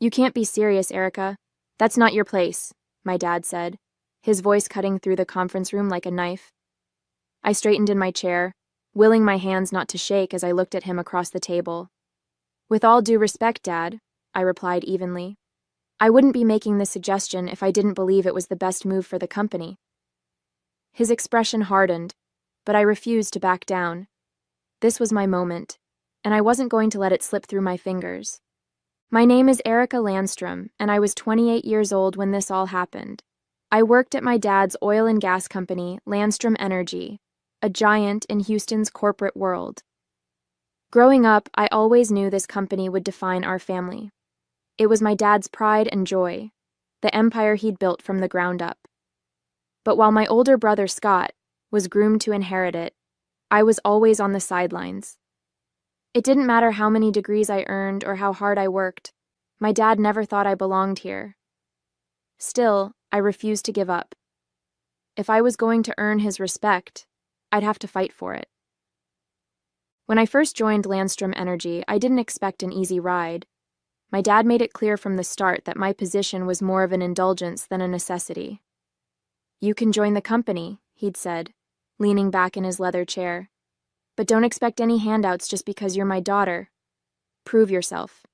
You can't be serious, Erica. That's not your place, my dad said, his voice cutting through the conference room like a knife. I straightened in my chair, willing my hands not to shake as I looked at him across the table. With all due respect, Dad, I replied evenly. I wouldn't be making this suggestion if I didn't believe it was the best move for the company. His expression hardened, but I refused to back down. This was my moment, and I wasn't going to let it slip through my fingers. My name is Erica Landstrom, and I was 28 years old when this all happened. I worked at my dad's oil and gas company, Landstrom Energy, a giant in Houston's corporate world. Growing up, I always knew this company would define our family. It was my dad's pride and joy, the empire he'd built from the ground up. But while my older brother, Scott, was groomed to inherit it, I was always on the sidelines. It didn't matter how many degrees I earned or how hard I worked. My dad never thought I belonged here. Still, I refused to give up. If I was going to earn his respect, I'd have to fight for it. When I first joined Landstrom Energy, I didn't expect an easy ride. My dad made it clear from the start that my position was more of an indulgence than a necessity. You can join the company, he'd said, leaning back in his leather chair. But don't expect any handouts just because you're my daughter. Prove yourself.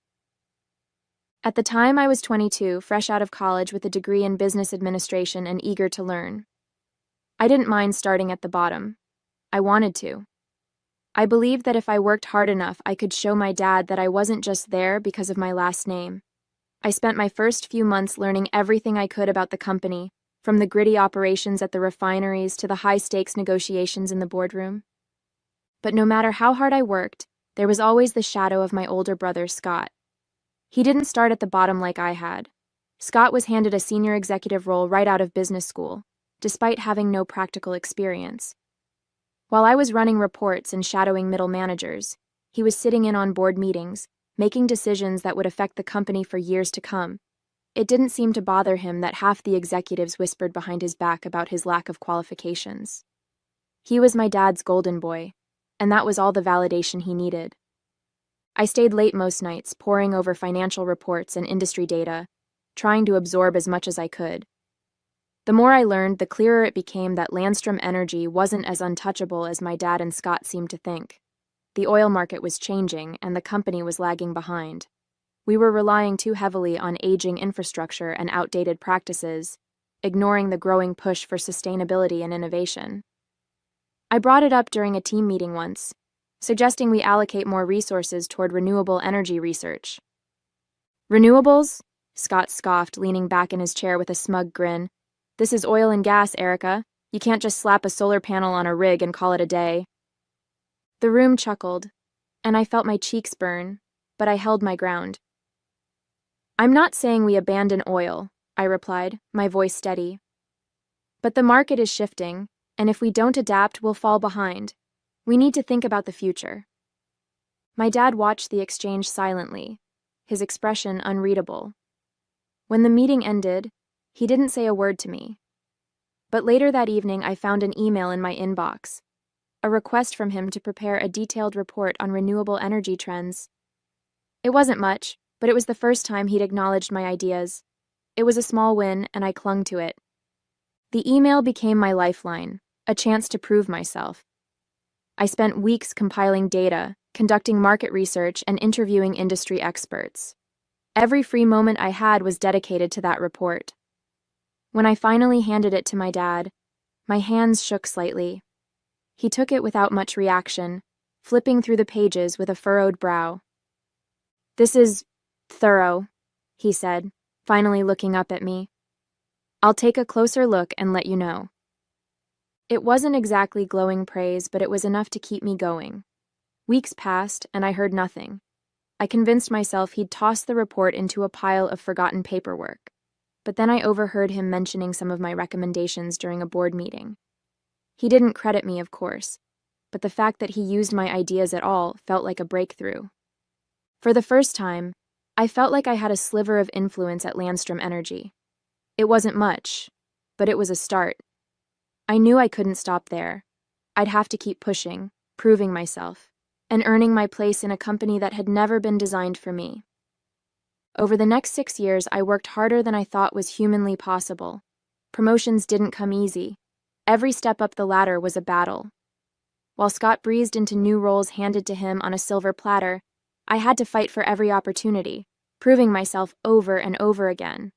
At the time, I was 22, fresh out of college with a degree in business administration and eager to learn. I didn't mind starting at the bottom. I wanted to. I believed that if I worked hard enough, I could show my dad that I wasn't just there because of my last name. I spent my first few months learning everything I could about the company, from the gritty operations at the refineries to the high-stakes negotiations in the boardroom. But no matter how hard I worked, there was always the shadow of my older brother, Scott. He didn't start at the bottom like I had. Scott was handed a senior executive role right out of business school, despite having no practical experience. While I was running reports and shadowing middle managers, he was sitting in on board meetings, making decisions that would affect the company for years to come. It didn't seem to bother him that half the executives whispered behind his back about his lack of qualifications. He was my dad's golden boy, and that was all the validation he needed. I stayed late most nights, poring over financial reports and industry data, trying to absorb as much as I could. The more I learned, the clearer it became that Landstrom Energy wasn't as untouchable as my dad and Scott seemed to think. The oil market was changing, and the company was lagging behind. We were relying too heavily on aging infrastructure and outdated practices, ignoring the growing push for sustainability and innovation. I brought it up during a team meeting once, suggesting we allocate more resources toward renewable energy research. Renewables? Scott scoffed, leaning back in his chair with a smug grin. This is oil and gas, Erica. You can't just slap a solar panel on a rig and call it a day. The room chuckled, and I felt my cheeks burn, but I held my ground. I'm not saying we abandon oil, I replied, my voice steady. But the market is shifting, and if we don't adapt, we'll fall behind. We need to think about the future. My dad watched the exchange silently, his expression unreadable. When the meeting ended, he didn't say a word to me. But later that evening, I found an email in my inbox, a request from him to prepare a detailed report on renewable energy trends. It wasn't much, but it was the first time he'd acknowledged my ideas. It was a small win, and I clung to it. The email became my lifeline, a chance to prove myself. I spent weeks compiling data, conducting market research, and interviewing industry experts. Every free moment I had was dedicated to that report. When I finally handed it to my dad, my hands shook slightly. He took it without much reaction, flipping through the pages with a furrowed brow. This is thorough, he said, finally looking up at me. I'll take a closer look and let you know. It wasn't exactly glowing praise, but it was enough to keep me going. Weeks passed, and I heard nothing. I convinced myself he'd tossed the report into a pile of forgotten paperwork. But then I overheard him mentioning some of my recommendations during a board meeting. He didn't credit me, of course, but the fact that he used my ideas at all felt like a breakthrough. For the first time, I felt like I had a sliver of influence at Landstrom Energy. It wasn't much, but it was a start. I knew I couldn't stop there. I'd have to keep pushing, proving myself, and earning my place in a company that had never been designed for me. Over the next 6 years, I worked harder than I thought was humanly possible. Promotions didn't come easy. Every step up the ladder was a battle. While Scott breezed into new roles handed to him on a silver platter, I had to fight for every opportunity, proving myself over and over again.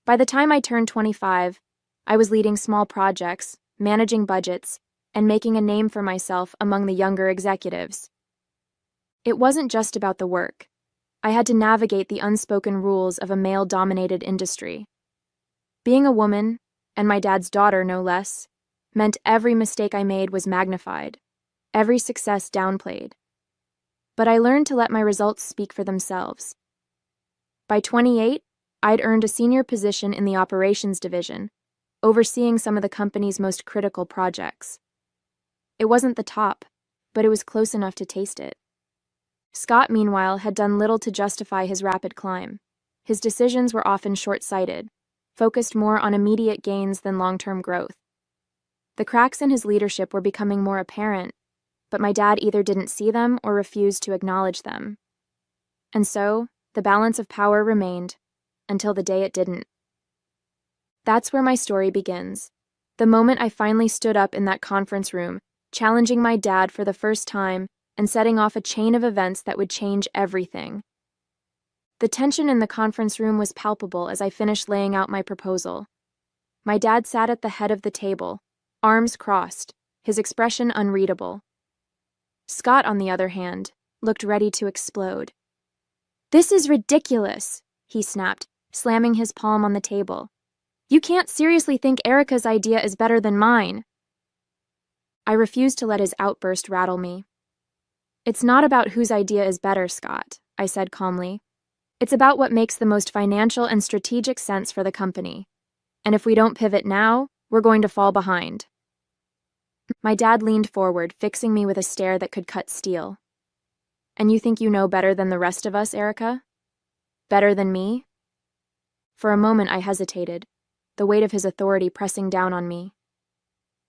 By the time I turned 25, I was leading small projects, managing budgets, and making a name for myself among the younger executives. It wasn't just about the work. I had to navigate the unspoken rules of a male-dominated industry. Being a woman, and my dad's daughter no less, meant every mistake I made was magnified, every success downplayed. But I learned to let my results speak for themselves. By 28, I'd earned a senior position in the operations division, overseeing some of the company's most critical projects. It wasn't the top, but it was close enough to taste it. Scott, meanwhile, had done little to justify his rapid climb. His decisions were often short-sighted, focused more on immediate gains than long-term growth. The cracks in his leadership were becoming more apparent, but my dad either didn't see them or refused to acknowledge them. And so, the balance of power remained, until the day it didn't. That's where my story begins. The moment I finally stood up in that conference room, challenging my dad for the first time and setting off a chain of events that would change everything. The tension in the conference room was palpable as I finished laying out my proposal. My dad sat at the head of the table, arms crossed, his expression unreadable. Scott, on the other hand, looked ready to explode. "This is ridiculous," he snapped, slamming his palm on the table. "You can't seriously think Erica's idea is better than mine." I refused to let his outburst rattle me. "It's not about whose idea is better, Scott," I said calmly. "It's about what makes the most financial and strategic sense for the company. And if we don't pivot now, we're going to fall behind." My dad leaned forward, fixing me with a stare that could cut steel. "And you think you know better than the rest of us, Erica? Better than me?" For a moment I hesitated, the weight of his authority pressing down on me.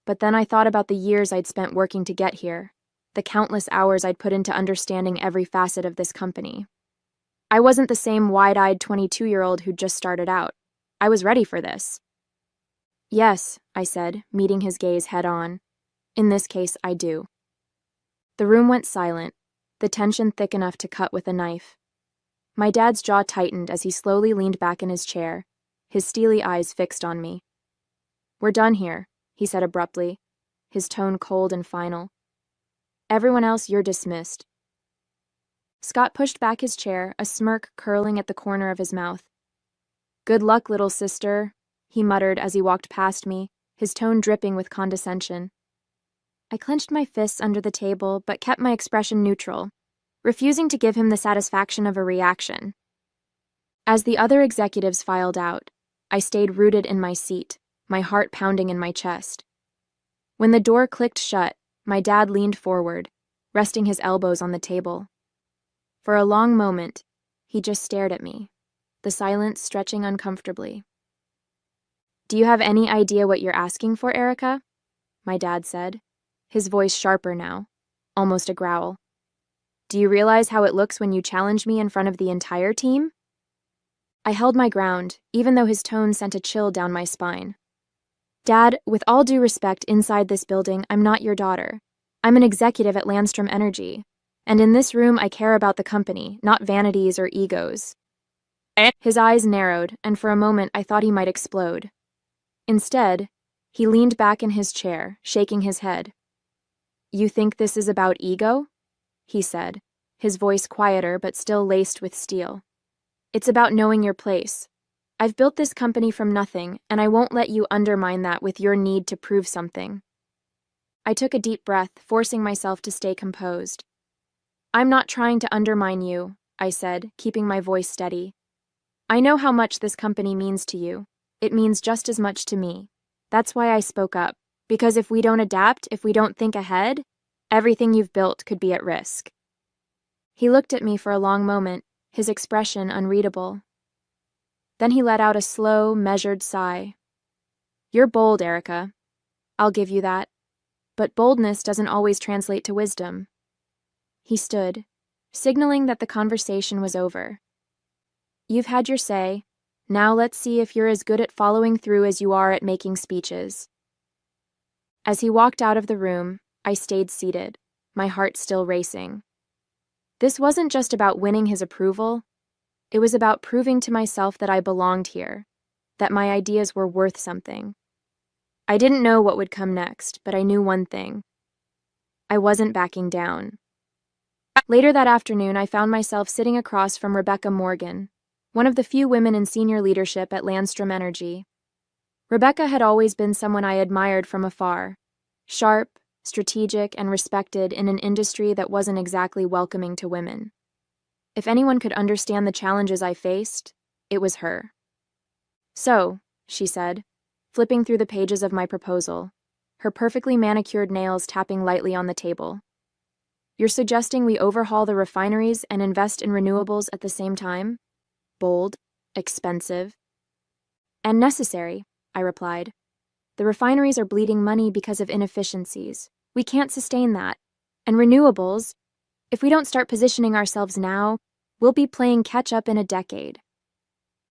But then I thought about the years I'd spent working to get here, the countless hours I'd put into understanding every facet of this company. I wasn't the same wide-eyed 22-year-old who'd just started out. I was ready for this. "Yes," I said, meeting his gaze head-on. "In this case, I do." The room went silent, the tension thick enough to cut with a knife. My dad's jaw tightened as he slowly leaned back in his chair, his steely eyes fixed on me. "We're done here," he said abruptly, his tone cold and final. "Everyone else, you're dismissed." Scott pushed back his chair, a smirk curling at the corner of his mouth. "Good luck, little sister," he muttered as he walked past me, his tone dripping with condescension. I clenched my fists under the table but kept my expression neutral, refusing to give him the satisfaction of a reaction. As the other executives filed out, I stayed rooted in my seat, my heart pounding in my chest. When the door clicked shut, my dad leaned forward, resting his elbows on the table. For a long moment, he just stared at me, the silence stretching uncomfortably. "Do you have any idea what you're asking for, Erica?" my dad said, his voice sharper now, almost a growl. "Do you realize how it looks when you challenge me in front of the entire team?" I held my ground, even though his tone sent a chill down my spine. "Dad, with all due respect, inside this building, I'm not your daughter. I'm an executive at Landstrom Energy, and in this room I care about the company, not vanities or egos." His eyes narrowed, and for a moment I thought he might explode. Instead, he leaned back in his chair, shaking his head. "You think this is about ego?" he said, his voice quieter but still laced with steel. "It's about knowing your place. I've built this company from nothing, and I won't let you undermine that with your need to prove something." I took a deep breath, forcing myself to stay composed. "I'm not trying to undermine you," I said, keeping my voice steady. "I know how much this company means to you. It means just as much to me. That's why I spoke up, because if we don't adapt, if we don't think ahead, everything you've built could be at risk." He looked at me for a long moment, his expression unreadable. Then he let out a slow, measured sigh. "You're bold, Erica. I'll give you that. But boldness doesn't always translate to wisdom." He stood, signaling that the conversation was over. You've had your say. Now let's see if you're as good at following through as you are at making speeches." As he walked out of the room, I stayed seated, my heart still racing. This wasn't just about winning his approval. It was about proving to myself that I belonged here, that my ideas were worth something. I didn't know what would come next, but I knew one thing. I wasn't backing down. Later that afternoon, I found myself sitting across from Rebecca Morgan, one of the few women in senior leadership at Landstrom Energy. Rebecca had always been someone I admired from afar, sharp, strategic, and respected in an industry that wasn't exactly welcoming to women. If anyone could understand the challenges I faced, it was her. "So," she said, flipping through the pages of my proposal, her perfectly manicured nails tapping lightly on the table. "You're suggesting we overhaul the refineries and invest in renewables at the same time? Bold, expensive, and necessary," I replied. "The refineries are bleeding money because of inefficiencies. We can't sustain that. And renewables, if we don't start positioning ourselves now, we'll be playing catch-up in a decade."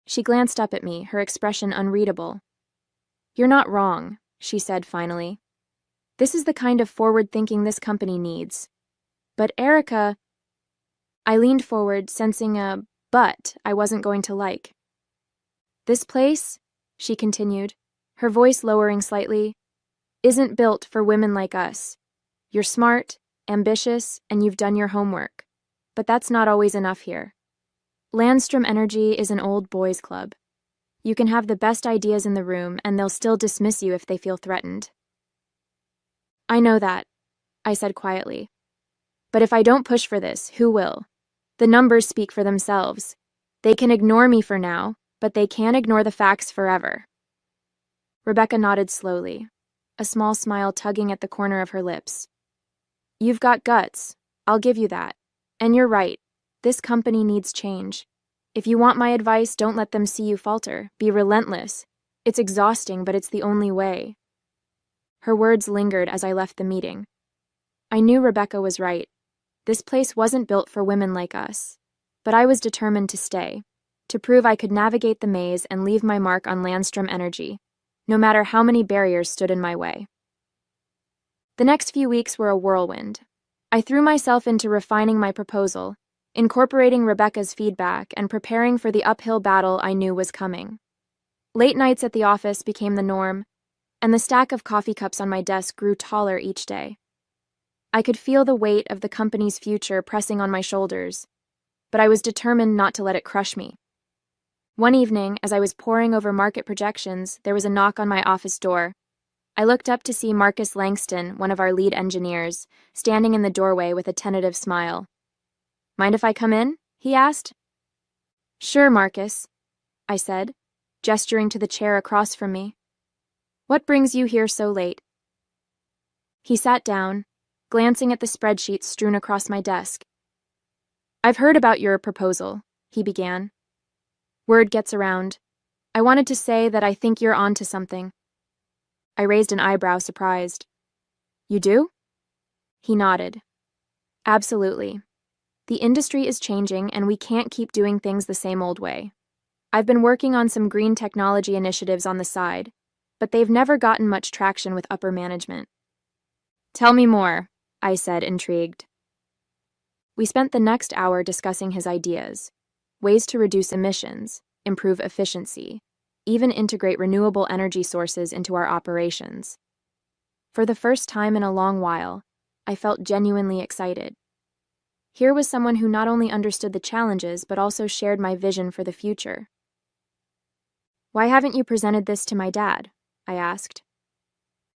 She glanced up at me, her expression unreadable. "You're not wrong," she said finally. "This is the kind of forward thinking this company needs. But Erica..." I leaned forward, sensing a but I wasn't going to like. "This place," she continued, her voice lowering slightly, "isn't built for women like us. You're smart, ambitious, and you've done your homework. But that's not always enough here. Landstrom Energy is an old boys' club. You can have the best ideas in the room, and they'll still dismiss you if they feel threatened." "I know that," I said quietly. "But if I don't push for this, who will? The numbers speak for themselves. They can ignore me for now, but they can't ignore the facts forever." Rebecca nodded slowly, a small smile tugging at the corner of her lips. "You've got guts, I'll give you that. And you're right, this company needs change. If you want my advice, don't let them see you falter. Be relentless. It's exhausting, but it's the only way." Her words lingered as I left the meeting. I knew Rebecca was right. This place wasn't built for women like us. But I was determined to stay, to prove I could navigate the maze and leave my mark on Landstrom Energy, no matter how many barriers stood in my way. The next few weeks were a whirlwind. I threw myself into refining my proposal, incorporating Rebecca's feedback and preparing for the uphill battle I knew was coming. Late nights at the office became the norm, and the stack of coffee cups on my desk grew taller each day. I could feel the weight of the company's future pressing on my shoulders, but I was determined not to let it crush me. One evening, as I was poring over market projections, there was a knock on my office door. I looked up to see Marcus Langston, one of our lead engineers, standing in the doorway with a tentative smile. "Mind if I come in?" he asked. "Sure, Marcus," I said, gesturing to the chair across from me. "What brings you here so late?" He sat down, glancing at the spreadsheets strewn across my desk. "I've heard about your proposal," he began. "Word gets around. I wanted to say that I think you're onto something." I raised an eyebrow, surprised. "You do?" He nodded. "Absolutely. The industry is changing, and we can't keep doing things the same old way. I've been working on some green technology initiatives on the side, but they've never gotten much traction with upper management." "Tell me more," I said, intrigued. We spent the next hour discussing his ideas, ways to reduce emissions, improve efficiency, even integrate renewable energy sources into our operations. For the first time in a long while, I felt genuinely excited. Here was someone who not only understood the challenges but also shared my vision for the future. "Why haven't you presented this to my dad?" I asked.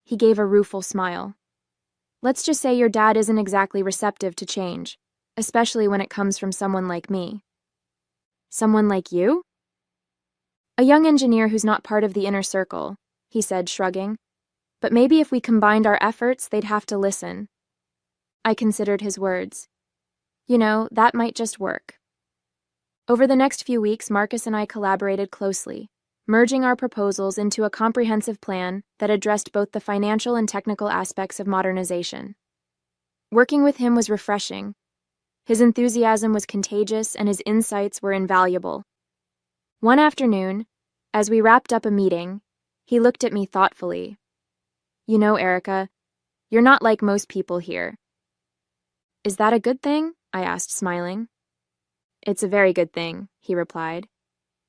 He gave a rueful smile. "Let's just say your dad isn't exactly receptive to change, especially when it comes from someone like me." "Someone like you?" "A young engineer who's not part of the inner circle," he said, shrugging. "But maybe if we combined our efforts, they'd have to listen." I considered his words. You know, that might just work. Over the next few weeks, Marcus and I collaborated closely, merging our proposals into a comprehensive plan that addressed both the financial and technical aspects of modernization. Working with him was refreshing. His enthusiasm was contagious, and his insights were invaluable. One afternoon, as we wrapped up a meeting, he looked at me thoughtfully. You know, Erica, you're not like most people here. Is that a good thing? I asked, smiling. It's a very good thing, he replied.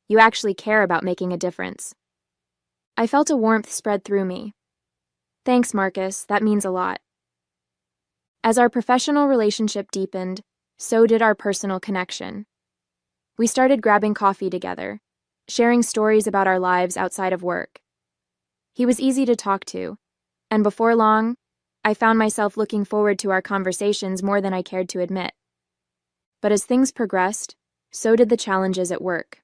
You actually care about making a difference. I felt a warmth spread through me. Thanks, Marcus, that means a lot. As our professional relationship deepened, so did our personal connection. We started grabbing coffee together, sharing stories about our lives outside of work. He was easy to talk to, and before long, I found myself looking forward to our conversations more than I cared to admit. But as things progressed, so did the challenges at work.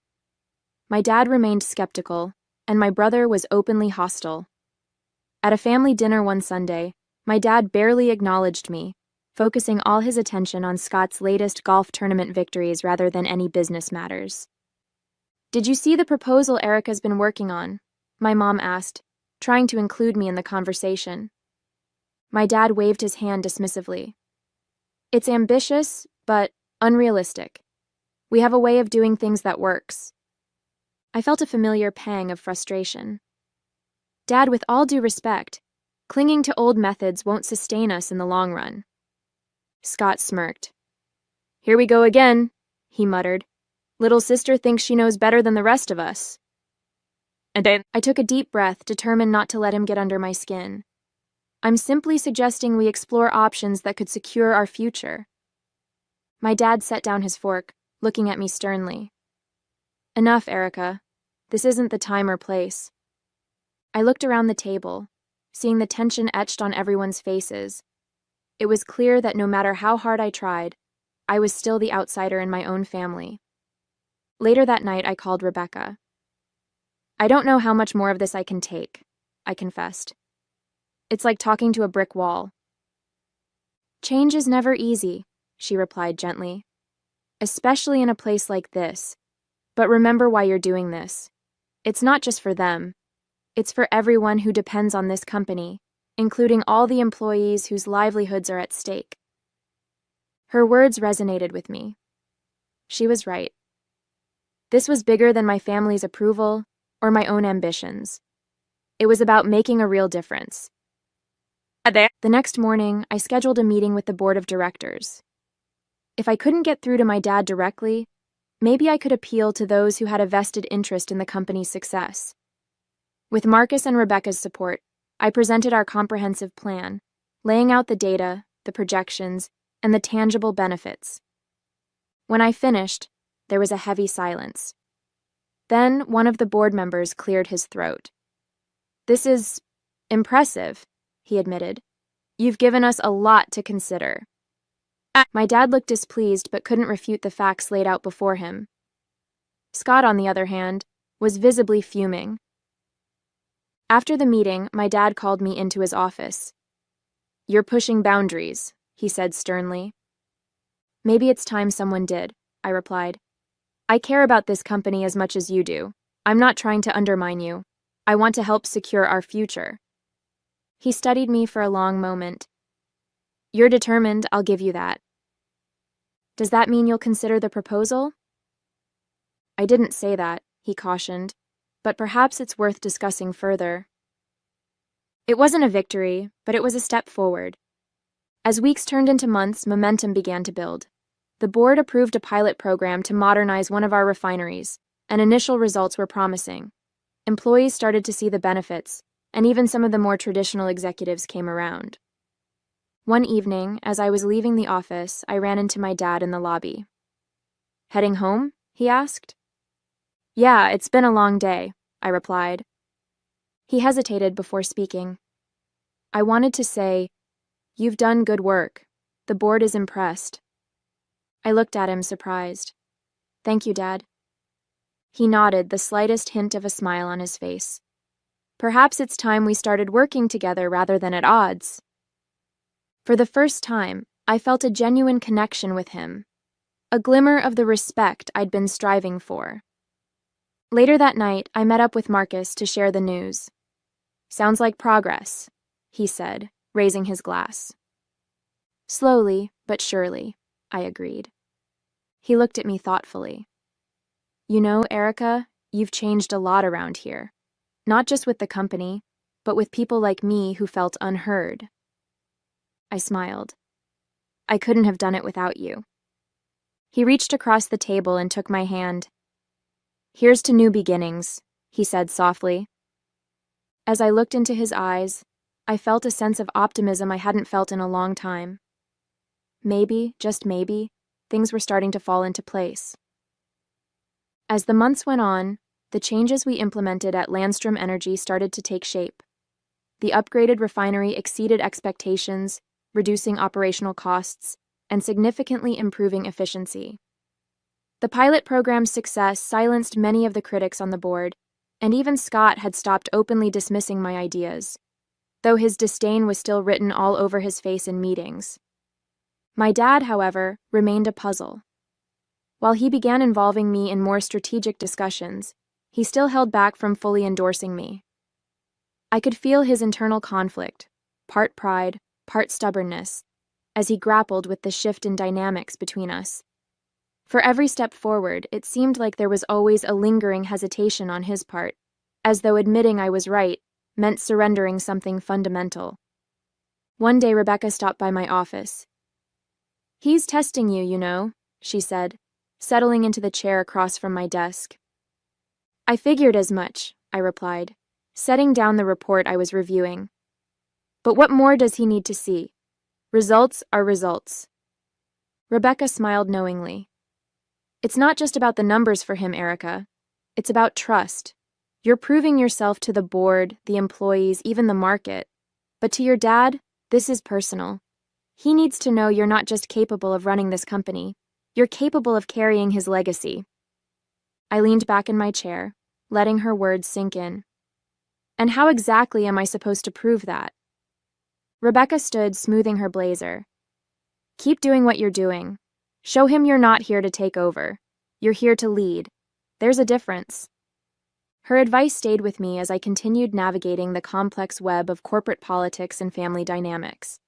My dad remained skeptical, and my brother was openly hostile. At a family dinner one Sunday, my dad barely acknowledged me, focusing all his attention on Scott's latest golf tournament victories rather than any business matters. Did you see the proposal Erica's been working on? My mom asked, trying to include me in the conversation. My dad waved his hand dismissively. It's ambitious, but unrealistic. We have a way of doing things that works. I felt a familiar pang of frustration. Dad, with all due respect, clinging to old methods won't sustain us in the long run. Scott smirked. Here we go again, he muttered. Little sister thinks she knows better than the rest of us. And then I took a deep breath, determined not to let him get under my skin. I'm simply suggesting we explore options that could secure our future. My dad set down his fork, looking at me sternly. Enough, Erica. This isn't the time or place. I looked around the table, seeing the tension etched on everyone's faces. It was clear that no matter how hard I tried, I was still the outsider in my own family. Later that night, I called Rebecca. I don't know how much more of this I can take, I confessed. It's like talking to a brick wall. Change is never easy, she replied gently, especially in a place like this. But remember why you're doing this. It's not just for them. It's for everyone who depends on this company, including all the employees whose livelihoods are at stake. Her words resonated with me. She was right. This was bigger than my family's approval or my own ambitions. It was about making a real difference. The next morning, I scheduled a meeting with the board of directors. If I couldn't get through to my dad directly, maybe I could appeal to those who had a vested interest in the company's success. With Marcus and Rebecca's support, I presented our comprehensive plan, laying out the data, the projections, and the tangible benefits. When I finished, there was a heavy silence. Then one of the board members cleared his throat. This is impressive, he admitted. You've given us a lot to consider. My dad looked displeased but couldn't refute the facts laid out before him. Scott, on the other hand, was visibly fuming. After the meeting, my dad called me into his office. You're pushing boundaries, he said sternly. Maybe it's time someone did, I replied. I care about this company as much as you do. I'm not trying to undermine you. I want to help secure our future. He studied me for a long moment. You're determined, I'll give you that. Does that mean you'll consider the proposal? I didn't say that, he cautioned, but perhaps it's worth discussing further. It wasn't a victory, but it was a step forward. As weeks turned into months, momentum began to build. The board approved a pilot program to modernize one of our refineries, and initial results were promising. Employees started to see the benefits, and even some of the more traditional executives came around. One evening, as I was leaving the office, I ran into my dad in the lobby. Heading home? He asked. Yeah, it's been a long day, I replied. He hesitated before speaking. I wanted to say, you've done good work. The board is impressed. I looked at him, surprised. Thank you, Dad. He nodded, the slightest hint of a smile on his face. Perhaps it's time we started working together rather than at odds. For the first time, I felt a genuine connection with him, a glimmer of the respect I'd been striving for. Later that night, I met up with Marcus to share the news. Sounds like progress, he said, raising his glass. Slowly, but surely, I agreed. He looked at me thoughtfully. You know, Erica, You've changed a lot around here. Not just with the company, but with people like me who felt unheard. I smiled. I couldn't have done it without you. He reached across the table and took my hand. Here's to new beginnings, he said softly. As I looked into his eyes, I felt a sense of optimism I hadn't felt in a long time. Maybe, just maybe, things were starting to fall into place. As the months went on, the changes we implemented at Landstrom Energy started to take shape. The upgraded refinery exceeded expectations, reducing operational costs and significantly improving efficiency. The pilot program's success silenced many of the critics on the board, and even Scott had stopped openly dismissing my ideas, though his disdain was still written all over his face in meetings. My dad, however, remained a puzzle. While he began involving me in more strategic discussions, he still held back from fully endorsing me. I could feel his internal conflict, part pride, part stubbornness, as he grappled with the shift in dynamics between us. For every step forward, it seemed like there was always a lingering hesitation on his part, as though admitting I was right meant surrendering something fundamental. One day Rebecca stopped by my office. "He's testing you, you know," she said, settling into the chair across from my desk. "I figured as much," I replied, setting down the report I was reviewing. "But what more does he need to see? Results are results." Rebecca smiled knowingly. "It's not just about the numbers for him, Erica. It's about trust. You're proving yourself to the board, the employees, even the market. But to your dad, this is personal. He needs to know you're not just capable of running this company, you're capable of carrying his legacy." I leaned back in my chair, letting her words sink in. "And how exactly am I supposed to prove that?" Rebecca stood, smoothing her blazer. "Keep doing what you're doing. Show him you're not here to take over. You're here to lead. There's a difference." Her advice stayed with me as I continued navigating the complex web of corporate politics and family dynamics.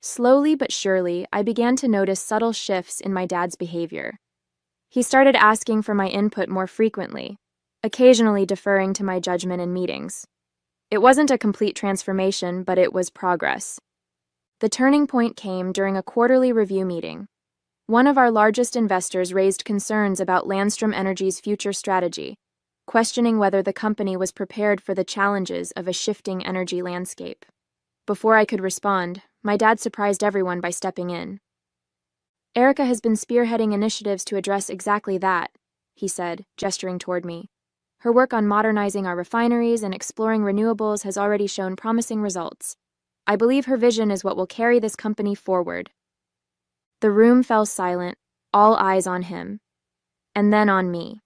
Slowly but surely, I began to notice subtle shifts in my dad's behavior. He started asking for my input more frequently, occasionally deferring to my judgment in meetings. It wasn't a complete transformation, but it was progress. The turning point came during a quarterly review meeting. One of our largest investors raised concerns about Landstrom Energy's future strategy, questioning whether the company was prepared for the challenges of a shifting energy landscape. Before I could respond, my dad surprised everyone by stepping in. "Erica has been spearheading initiatives to address exactly that," he said, gesturing toward me. "Her work on modernizing our refineries and exploring renewables has already shown promising results. I believe her vision is what will carry this company forward." The room fell silent, all eyes on him, and then on me.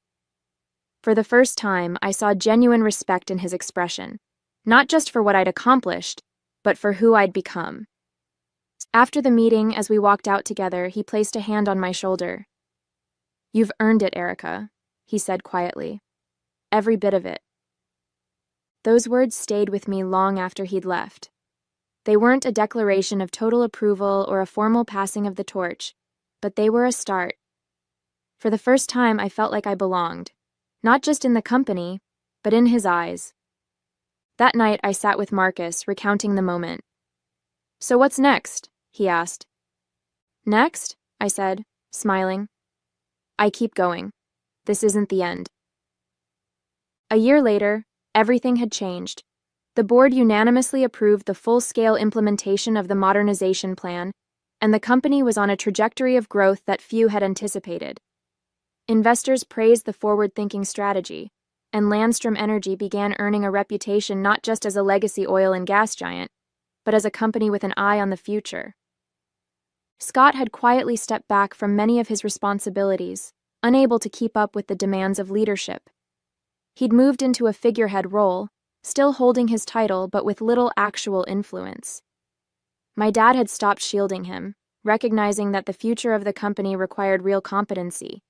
For the first time, I saw genuine respect in his expression, not just for what I'd accomplished, but for who I'd become. After the meeting, as we walked out together, he placed a hand on my shoulder. "You've earned it, Erica," he said quietly. "Every bit of it." Those words stayed with me long after he'd left. They weren't a declaration of total approval or a formal passing of the torch, but they were a start. For the first time, I felt like I belonged, not just in the company, but in his eyes. That night, I sat with Marcus, recounting the moment. "So what's next?" he asked. "Next?" I said, smiling. "I keep going. This isn't the end." A year later, everything had changed. The board unanimously approved the full-scale implementation of the modernization plan, and the company was on a trajectory of growth that few had anticipated. Investors praised the forward-thinking strategy, and Landstrom Energy began earning a reputation not just as a legacy oil and gas giant, but as a company with an eye on the future. Scott had quietly stepped back from many of his responsibilities, unable to keep up with the demands of leadership. He'd moved into a figurehead role, still holding his title but with little actual influence. My dad had stopped shielding him, recognizing that the future of the company required real competency,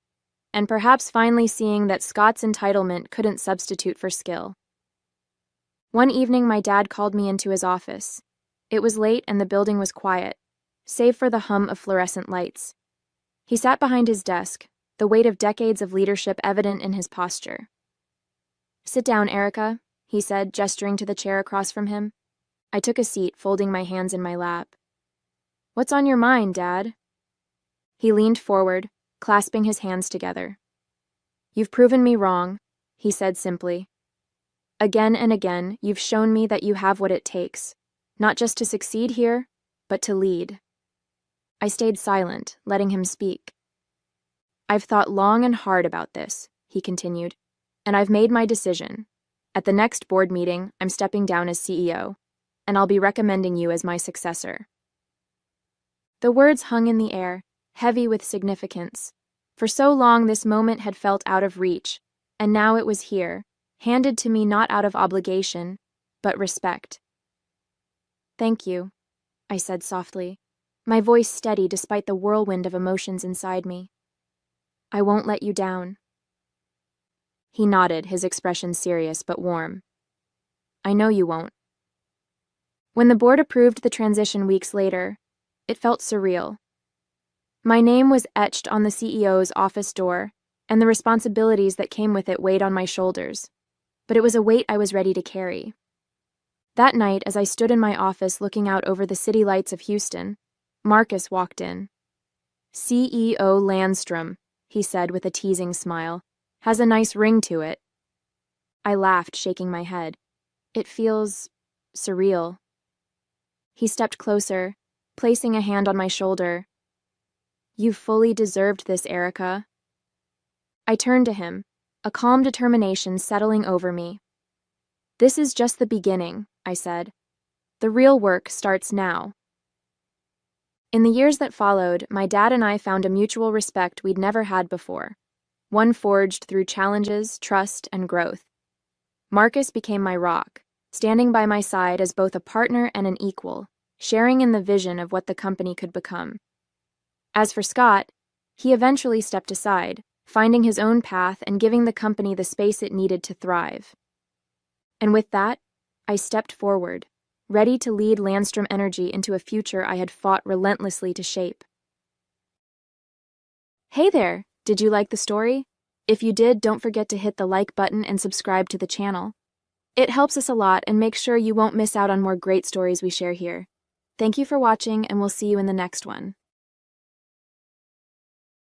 and perhaps finally seeing that Scott's entitlement couldn't substitute for skill. One evening, my dad called me into his office. It was late and the building was quiet, save for the hum of fluorescent lights. He sat behind his desk, the weight of decades of leadership evident in his posture. Sit down, Erica, he said, gesturing to the chair across from him. I took a seat, folding my hands in my lap. What's on your mind, Dad? He leaned forward, clasping his hands together. You've proven me wrong, he said simply. Again and again, you've shown me that you have what it takes, not just to succeed here, but to lead. I stayed silent, letting him speak. I've thought long and hard about this, he continued, and I've made my decision. At the next board meeting, I'm stepping down as CEO, and I'll be recommending you as my successor. The words hung in the air, heavy with significance. For so long, this moment had felt out of reach, and now it was here, handed to me not out of obligation, but respect. Thank you, I said softly, my voice steady despite the whirlwind of emotions inside me. I won't let you down. He nodded, his expression serious but warm. I know you won't. When the board approved the transition weeks later, it felt surreal. My name was etched on the CEO's office door, and the responsibilities that came with it weighed on my shoulders. But it was a weight I was ready to carry. That night, as I stood in my office looking out over the city lights of Houston, Marcus walked in. CEO Landstrom, he said with a teasing smile, has a nice ring to it. I laughed, shaking my head. It feels surreal. He stepped closer, placing a hand on my shoulder. You fully deserved this, Erica. I turned to him, a calm determination settling over me. This is just the beginning, I said. The real work starts now. In the years that followed, my dad and I found a mutual respect we'd never had before, one forged through challenges, trust, and growth. Marcus became my rock, standing by my side as both a partner and an equal, sharing in the vision of what the company could become. As for Scott, he eventually stepped aside, finding his own path and giving the company the space it needed to thrive. And with that, I stepped forward, ready to lead Landstrom Energy into a future I had fought relentlessly to shape. Hey there! Did you like the story? If you did, don't forget to hit the like button and subscribe to the channel. It helps us a lot and makes sure you won't miss out on more great stories we share here. Thank you for watching, and we'll see you in the next one.